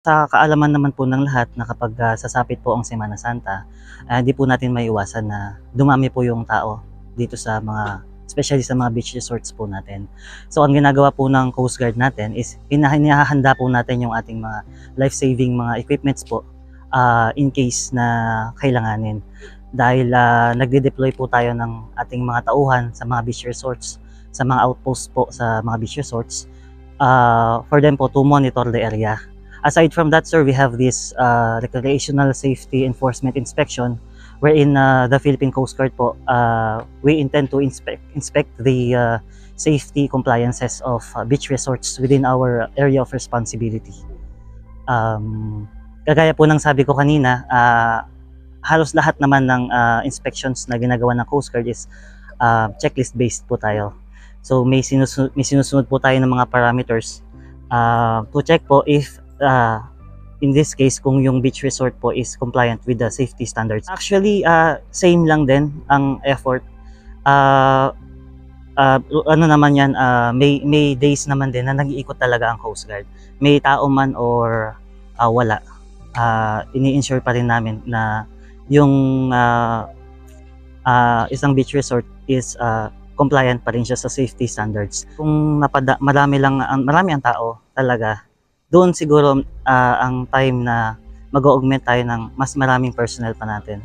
Sa kaalaman naman po ng lahat na kapag, sasapit po ang Semana Santa, di po natin maiiwasan na dumami po yung tao dito sa mga especially sa mga beach resorts po natin. So ang ginagawa po ng Coast Guard natin is inihahanda po natin yung ating mga life-saving mga equipments po, in case na kailanganin. Dahil, nagde-deploy po tayo ng ating mga tauhan sa mga beach resorts, sa mga outpost po sa mga beach resorts, for them po to monitor the area. Aside from that, sir, we have this recreational safety enforcement inspection wherein the Philippine Coast Guard po, we intend to inspect the safety compliances of beach resorts within our area of responsibility. Kagaya po ng sabi ko kanina, halos lahat naman ng inspections na ginagawa ng Coast Guard is checklist based po tayo. So may sinusunod po tayo ng mga parameters to check po if in this case kung yung beach resort po is compliant with the safety standards. Actually, same lang din ang effort. Ano naman yan, may days naman din na nag-iikot talaga ang Coast Guard. May tao man or wala, ini-ensure pa rin namin na yung isang beach resort is compliant pa rin siya sa safety standards. Kung marami ang tao talaga, doon siguro ang time na mag-augment tayo ng mas maraming personnel pa natin.